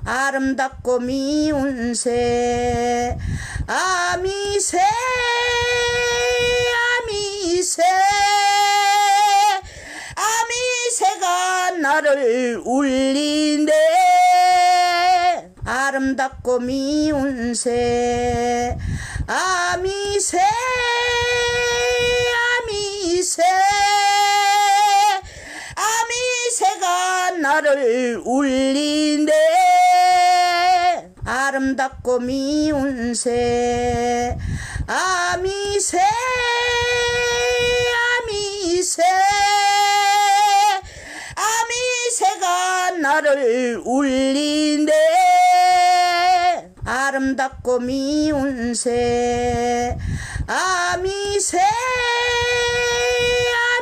아름답고 미운 새 아미새 아미새 아미새가 나를 울린대 아름답고 미운 새 아미새 아미새 아미새가 나를 울린대 아름답고 미운 새 아미새 아미새 아미새가 나를 울린대 아름답고 미운 새 아미새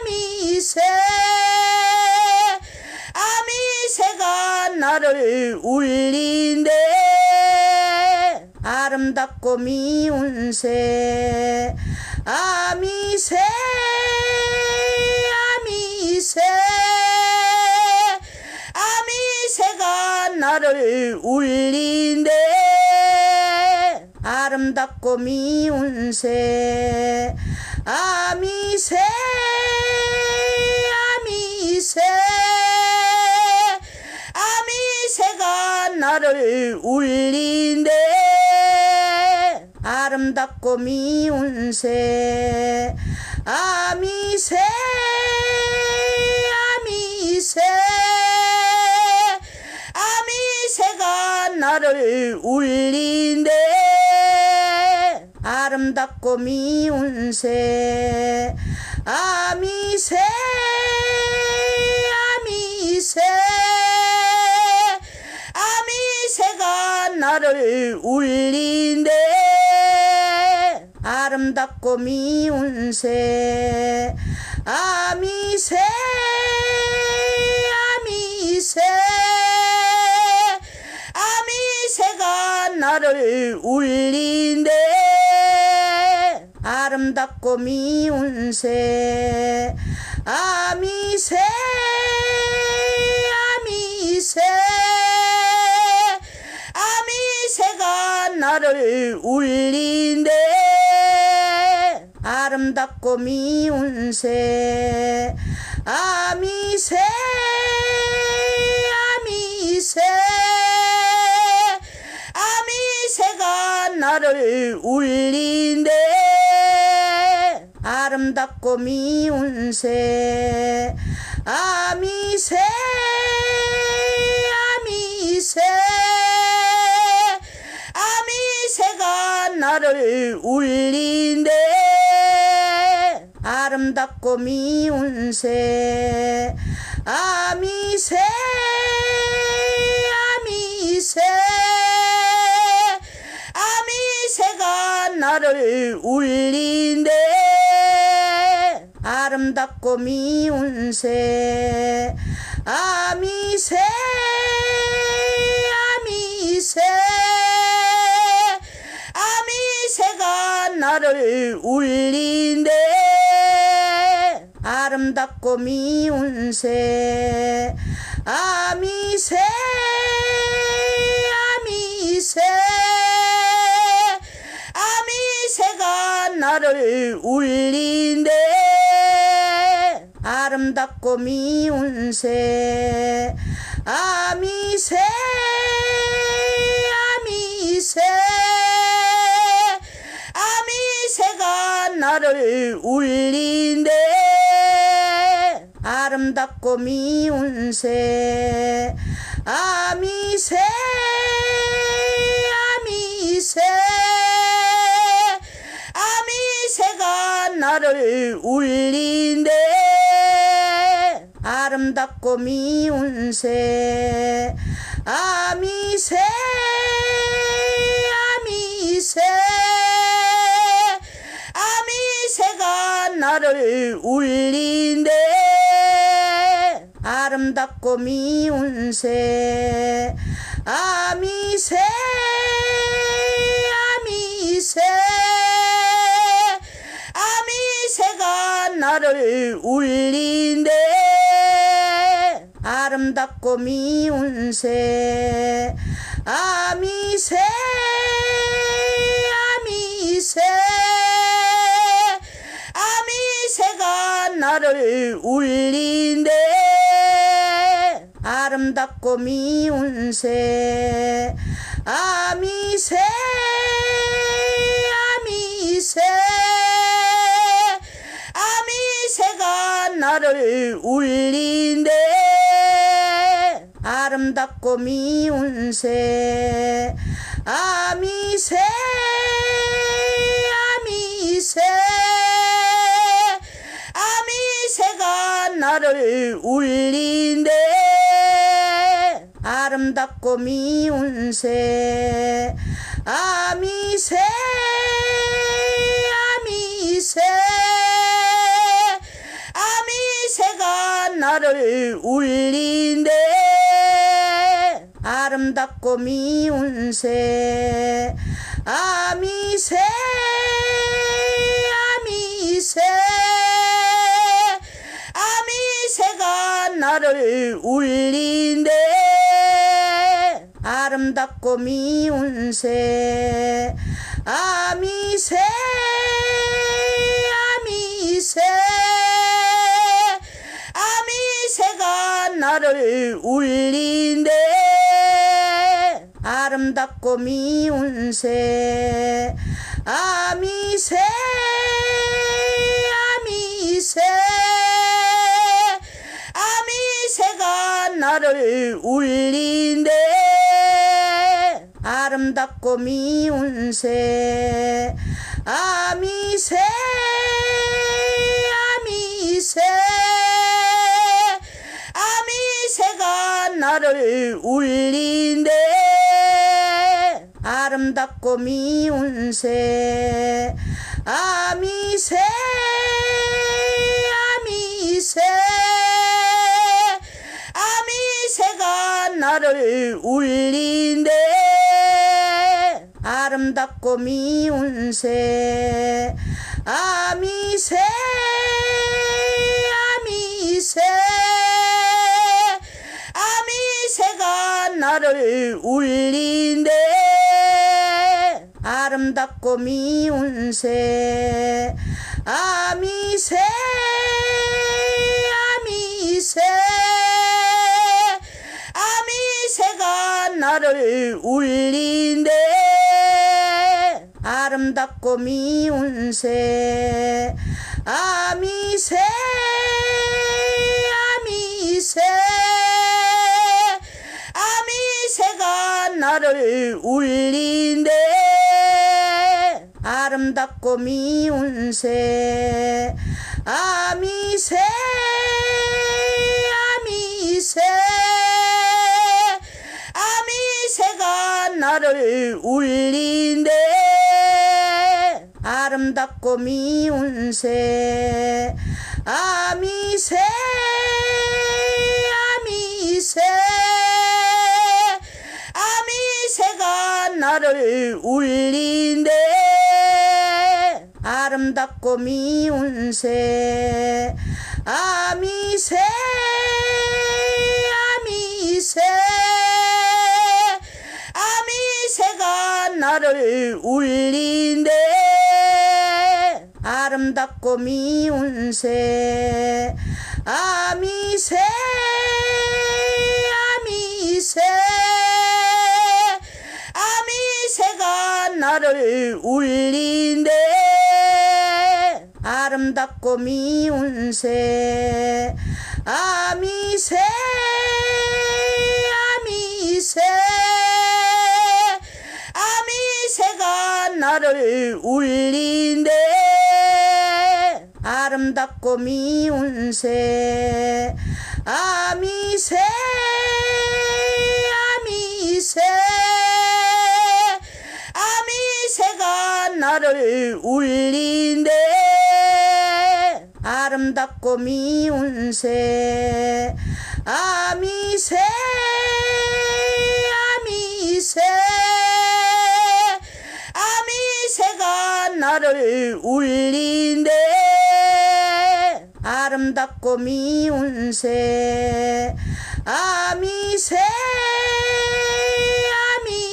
아미새 아미새가 나를 울린대 아름답고 미운 새 아미새 아미새 아미새가 나를 울린대 아름답고 미운 새 아미새 아미새 아미새가 나를 울린대 아름답고 미운 새 아미새 아미새 아미새가 나를 울린대 아름답고 미운 새 아미새 아미새 아미새가 나를 울린대 아름답고 미운 새 아미새 아미새 아미새가 나를 울린대 아름답고 미운 새 아미새 아미새 아미새가 나를 울린대 아름답고 미운 새 아미새 아미새 아미새가 나를 울린대 아름답고 미운 새 아미새 아미새 아미새가 나를 울린대 아름답고 미운 새 아미새 아미새 아미새가 나를 울린대 아름답고 미운 새 아미새 아미새 아미새가 나를 울린대 아름답고 미운 새 아미새 아미새 아미새가 나를 울린대 아름답고 미운 새 아미새 아미새 아미새가 나를 울린대 아름답고 미운 새 아미새 아미새 아미새가 나를 울린대 아름답고 미운 새 아미새 아미새 아미새가 나를 울린대 아름답고 미운 새 아미새 아미새 아미새가 나를 울린대 아름답고 미운 새 아미새 아미새 아미새가 나를 울린대 아름답고 미운 새 아미새 아미새 아미새가 나를 울린대 아름답고 미운 새 아미새 아미새 아미새가 나를 울린대 아름답고 미운 새 아미새 아미새 아미새가 나를 울린대 아름답고 미운 새 아미새 아미새 아미새가 나를 울린대 아름답고 미운 새 아미새 아미새 아미새가 나를 울린대 아름답고 미운 새 아미새 아미새 아미새가 나를 울린대 아름답고 미운 새 아미새 아미새 아미새가 나를 울린대 아름답고 미운 새 아미새 아미새 아미새가 나를 울린대 아름답고 미운 새 아미새 아미새 아미새가 나를 울린대 아름답고 미운 새 아미새 아미새 아미새가 나를 울린대 아름답고 미운 새 아미새 아미새 아미새가 나를 울린대 아름답고 미운 새 아미새 아미새 아미새가 나를 울린대 아름답고 미운 새 아미새 아미새 아미새가 나를 울린대 아름답고 미운 새 아미새 아미새 아미새가 나를 울린대 아름답고 미운 새 아미새 아미새 아미새가 나를 울린대 아름답고 미운 새 아미새 아미새 아미새가 나를 울린대 아름답고 미운 새 아미새 아미새 아미새가 나를 울린대 아름답고 미운 새 아미새 아미새 아미새가 나를 울린대 아름답고 미운 새 아미새 아미새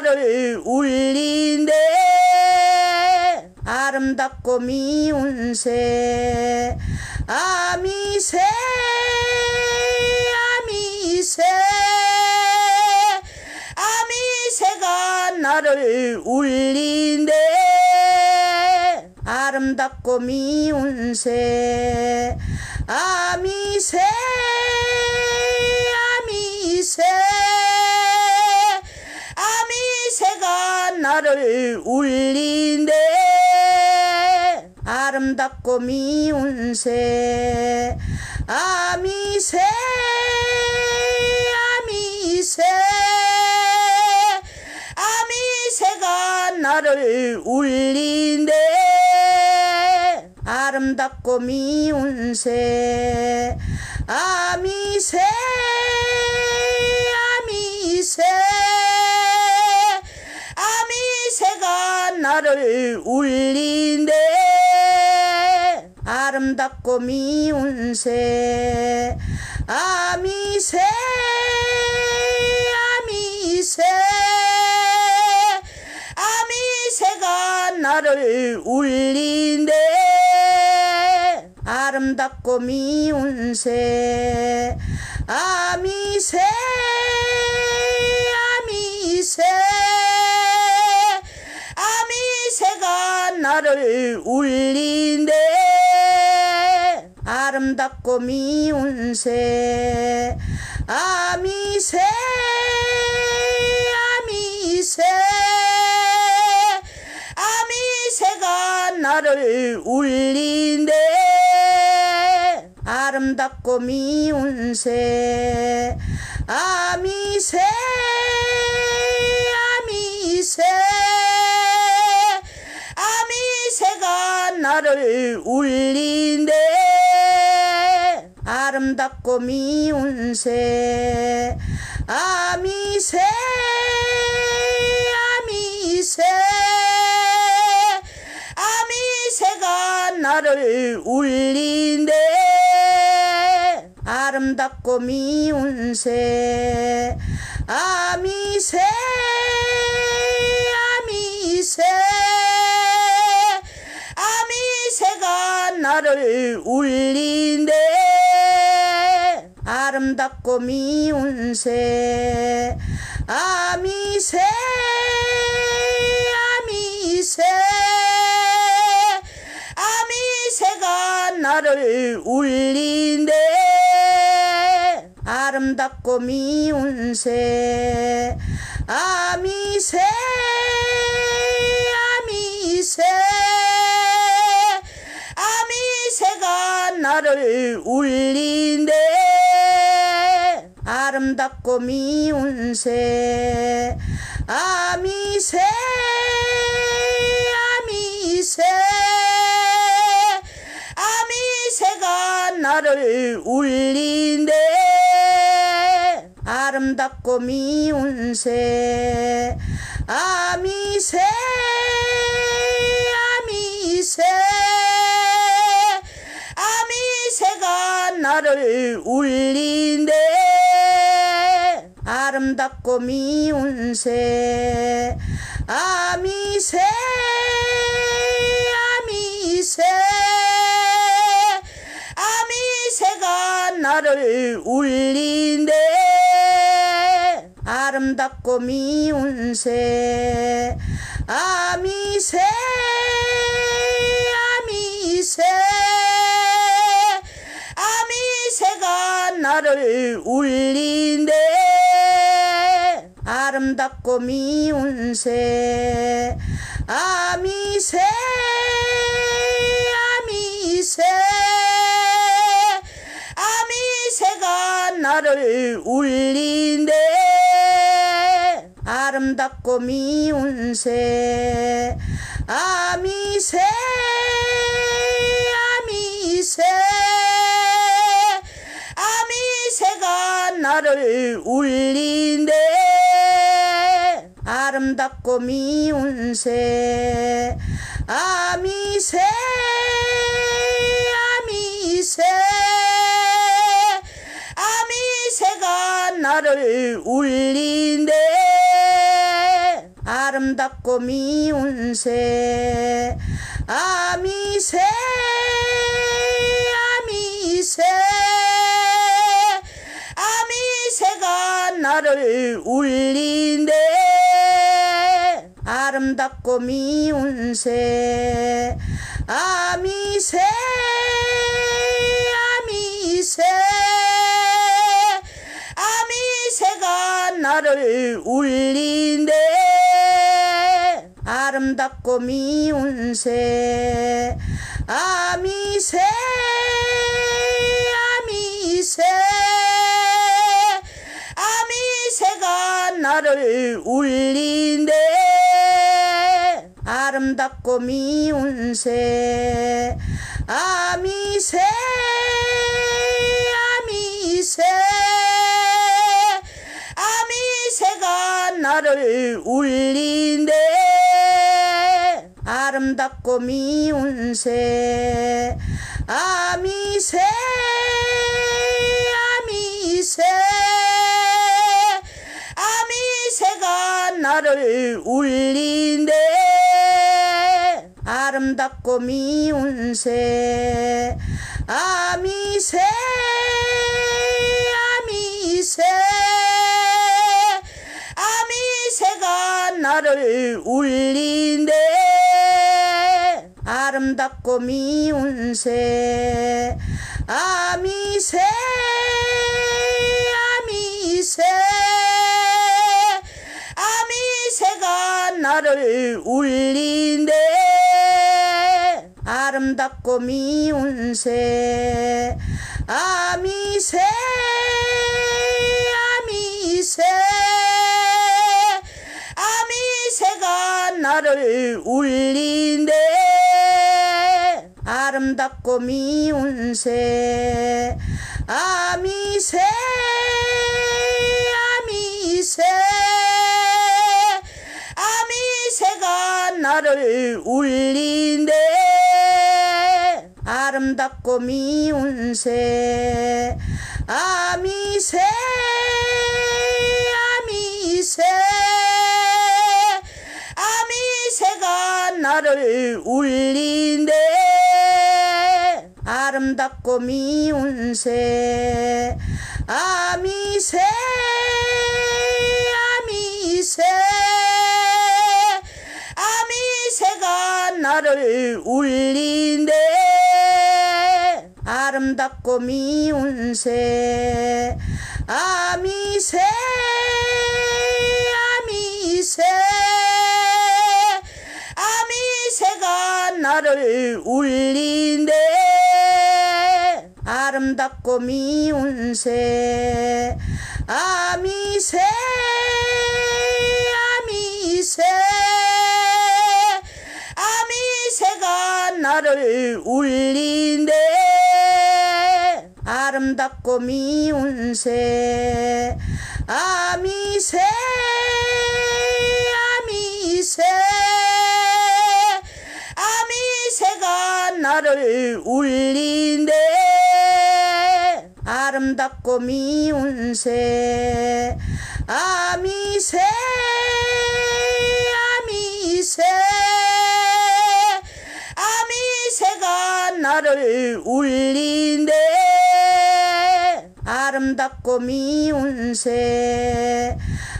나를 울린대 아름답고 미운 새 아미새 아미새 아미새가 나를 울린대 아름답고 미운 새 아미새 아미새 아미새가 나를 울린대 아름답고 미운 새 아미새 아미새 아미새가 나를 울린대 아름답고 미운 새 아미새 아미새 아미새가 나를 울린대 아름답고 미운 새 아미새 아미새 아미새가 나를 울린대 아름답고 미운 새 아미새 아미새 아미새가 나를 울린대 아름답고 미운 새 아미새 아미새 아미새가 나를 울린대 아름답고 미운 새 아미새 아미새 아미새가 나를 울린대 아름답고 미운 새 아미새 아미새 아미새가 나를 울린대 아름답고 미운 새 아미새 아미새 아미새가 나를 울린대 아름답고 미운 새 아미새 아미새 아미새가 나를 울린대 아름답고 미운 새 아미새 아미새 아미새가 나를 울린대 아름답고 미운 새 아미새 아미새 아미새가 나를 울린대 아름답고 미운 새 아미새 아미새 아미새가 나를 울린대 아름답고 미운 새 아미새 아미새 아미새가 나를 울린대 아름답고 미운 새 아미새 아미새 아미새가 나를 울린대 아름답고 미운 새 아미새 아미새 아미새가 나를 울린대 아름답고 미운 새 아미새 아미새 아미새가 나를 울린대 아름답고 미운 새 아미새 아미새 아미새가 나를 울린대 아름답고 미운 새 아미새 아미새 아미새가 나를 울린대 아름답고 미운 새 아미새 아미새 아미새가 나를 울린대 아름답고 미운 새 아미새 아미새 아미새가 나를 울린대 아름답고 미운 새 아미새 아미새 아미새가 나를 울린대 아름답고 미운 새 아미새 아미새 아미새가 나를 울린대 아름답고 미운 새 아미새 아미새 아미새가 나를 울린대 아름답고 미운 새 아미새 아미새 아미새가 나를 울린대 아름답고 미운 새 아미새 아미새 아미새가 나를 울린대 아름답고 미운 새 아미새 아미새 아미새가 나를 울린대 아름답고 미운 새 아미새 아미새 아미새가 나를 울린대 아름답고 미운 새 아미새 아미새 아미새가 나를 울린대 아름답고 미운 새 아미새 아미새 아미새가 나를 울린대 아름답고 미운 새 아미새 아미새 아미새가 나를 울린대 아름답고 미운 새 아미새 아미새 아미새가 나를 울린대 아름답고 미운 새 아미새 아미새 아미새가 나를 울린대 아름답고 미운 새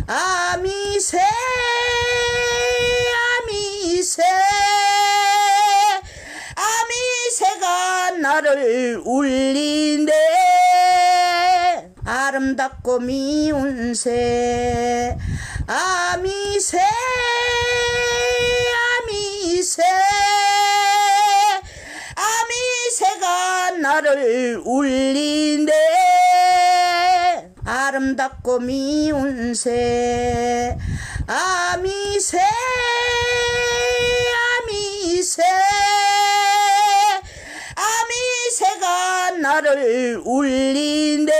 아미새 아미새 아미새가 나를 울린대 아름답고 미운 새 아미새 아미새 아미새가 나를 울린대 아름답고 미운 새 아미새 아미새 아미새가 나를 울린대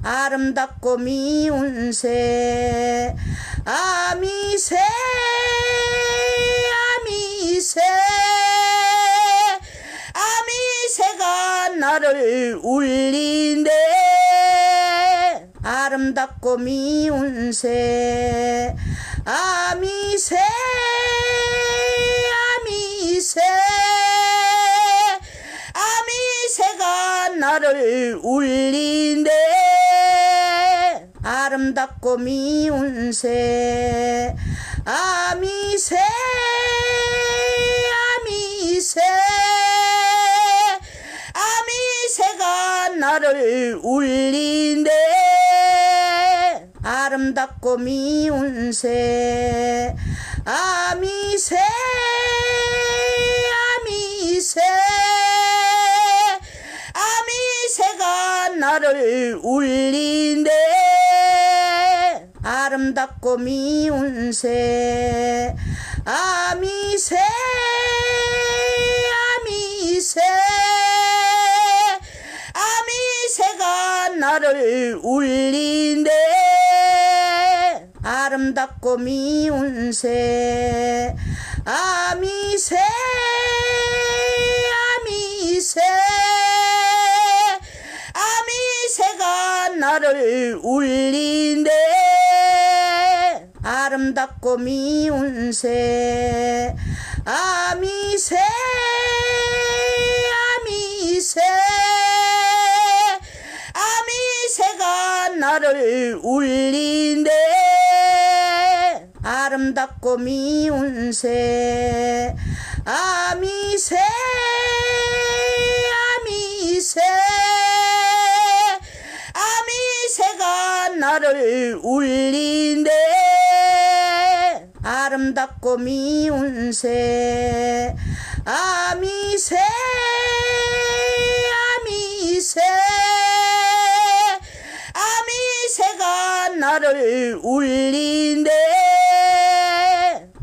아름답고 미운 새 아미새 아미새 아미새가 나를 울린대 아름답고 미운 새 아미새 아미새 아미새가 나를 울린대 아름답고 미운 새 아미새 아미새 아미새가 나를 울린대 아름답고 미운 새 아미새 아미새 아미새가 나를 울린대 아름답고 미운 새 아미새 아미새 아미새가 나를 울린대 아름답고 미운 새 아미새 아미새 아미새가 나를 울린대 아름답고 미운 새 아미새 아미새 아미새가 나를 울린대 아름답고 미운 새 아미새 아미새 아미새가 나를 울린대 아름답고 미운 새 아미새 아미새 아미새가 나를 울린대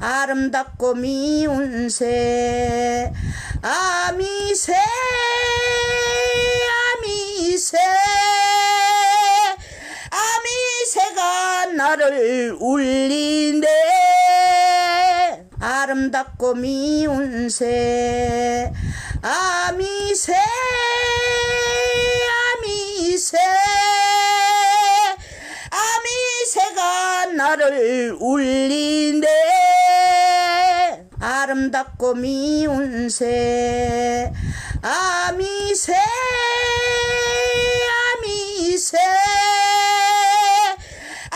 아름답고 미운 새 아미새 아미새 아미새가 나를 울린대 아름답고 미운 새 아미새 아미새 아미새가 나를 울린대 아름답고 미운 새 아미새 아미새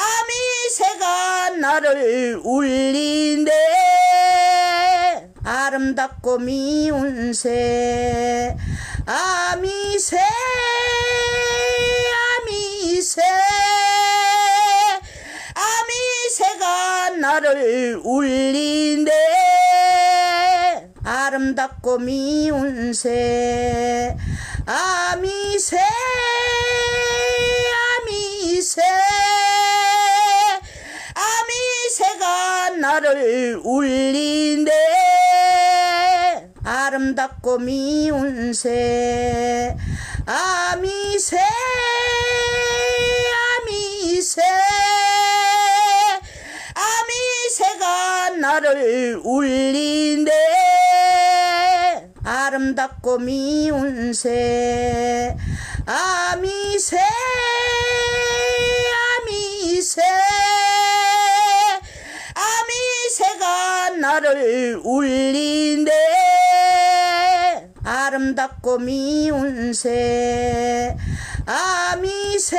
아미새가 나를 울린대 아름답고 미운 새 아미새 아미새 아미새가 나를 울린대 아름답고 미운 새 아미새 아미새 아미새가 나를 울린대 아름답고 미운 새 아미새 아미새 아미새가 나를 울린대 아름답고 미운 새 아미새 아미새 아미새가 나를 울린대 아름답고 미운 새 아미새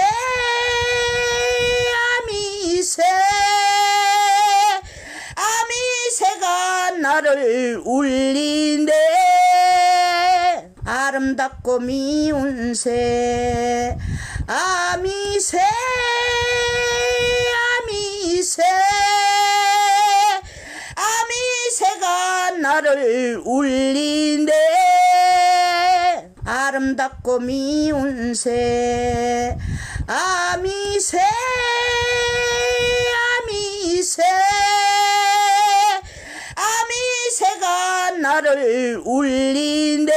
아미새 아미새가 나를 울린대 아름답고 미운 새 아미새 아미새 아미새가 나를 울린대 아름답고 미운 새 아미새 아미새 아미새가 나를 울린대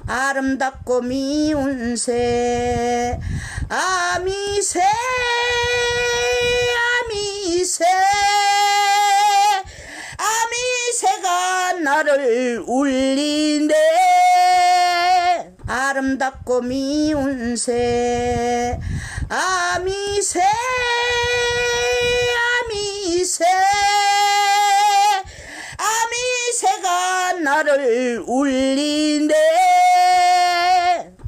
아름답고 미운 새 아미새 아미새 아미새가 나를 울린대 아름답고 미운 새 아미새 아미새 아미새가 나를 울린대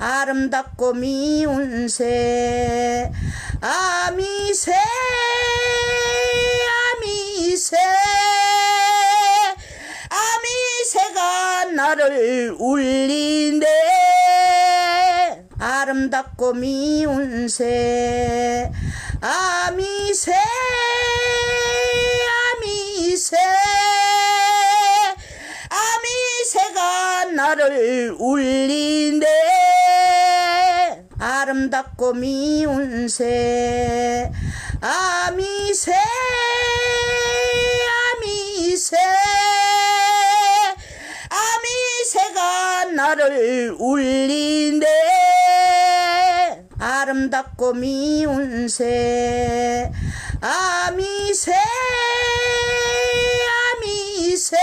아름답고 미운 새 아미새 아미새 아미새가 나를 울린대 아름답고 미운 새 아미새 아미새 아미새가 나를 울린대 아름답고 미운 새 아미새 아미새 아미새가 나를 울린대 아름답고 미운 새 아미새 아미새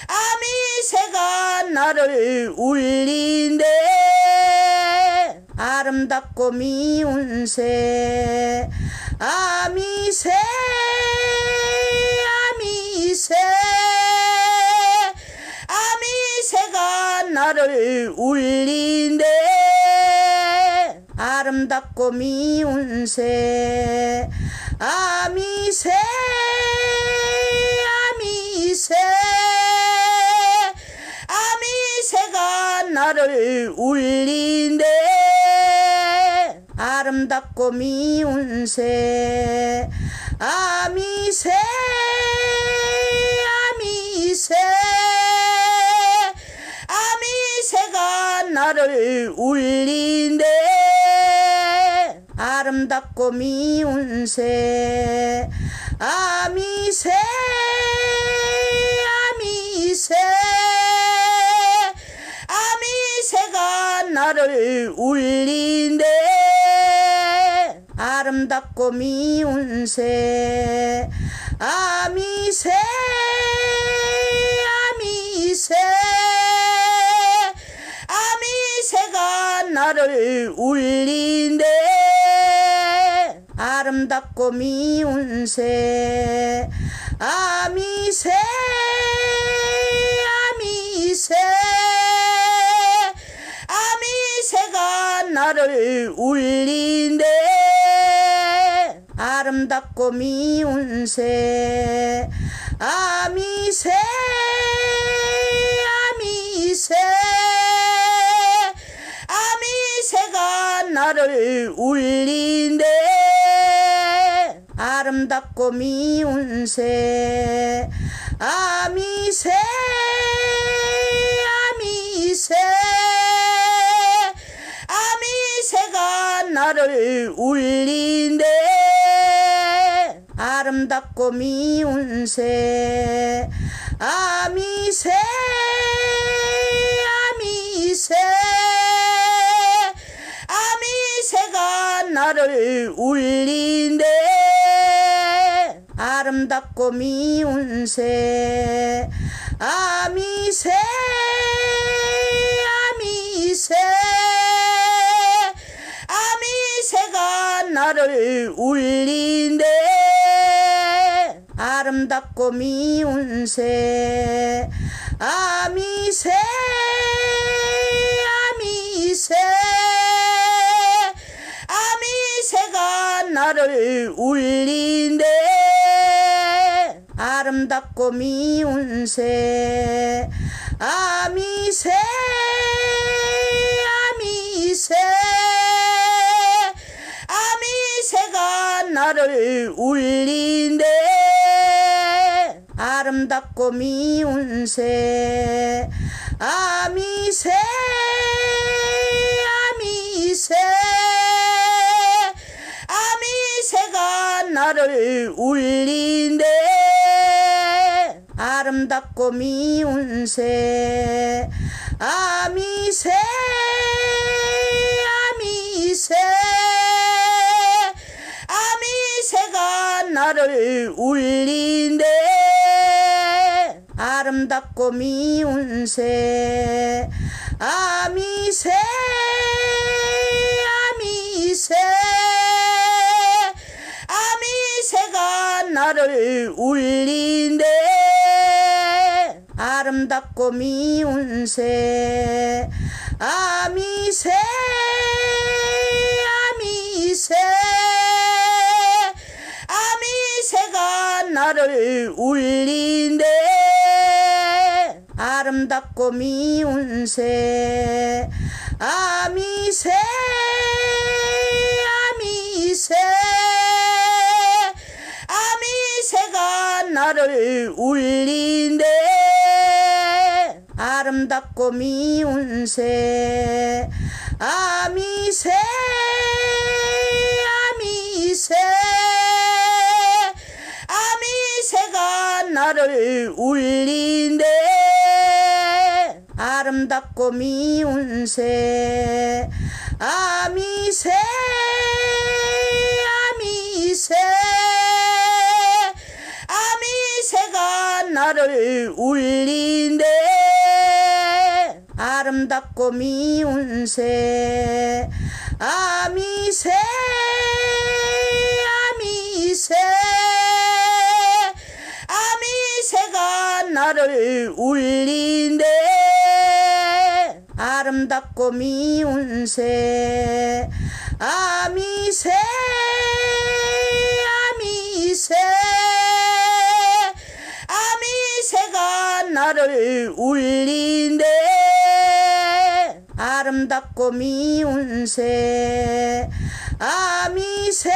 아미새가 나를 울린대 아름답고 미운 새 아미새 아미새 아미새가 나를 울린대 아름답고 미운 새 아미새 아미새 아미새가 나를 울린대 아름답고 미운 새 아미새 아미새 아미새가 나를 울린대 아름답고 미운 새 아미새 아미새 아미새가 나를 울린대 아름답고 미운 새 아미새 아미새 아미새가 나를 울린대 아름답고 미운 새 아미새 아미새 아미새가 나를 울린대 아름답고 미운 새 아미새 아미새 아미새가 나를 울린대 아름답고 미운 새 아미새 아미새 아미새가 나를 울린대 아름답고 미운 새 아미새 아미새 아미새가 나를 울린대 아름답고 미운 새 아미새 아미새 아미새가 나를 울린대 아름답고 미운 새 아미새 아미새 아미새가 나를 울린대 아름답고 미운 새 아미새 아미새 아미새가 나를 울린대 아름답고 미운 새 아미새 아미새 아미새가 나를 울린대 아름답고 미운 새 아미새 아미새 아미새가 나를 울린대 아름답고 미운 새 아미새 아미새 아름답고 미운 새 아미새 아미새 아미새가 나를 울린대 아름답고 미운 새 아미새 아미새 아미새가 나를 울린대 아름답고 미운 새 아미새 아미새 아미새가 나를 울린대 아름답고 미운 새 아미새 아미새 아미새가 나를 울린대 아름답고 미운 새 아미새 아미새 아미새가 나를 울린대 아름답고 미운 새 아미새 아미새 아미새가 나를 울린대 아름답고 미운 새 아미새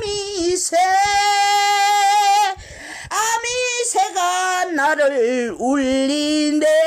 아미새 아미새가 나를 울린대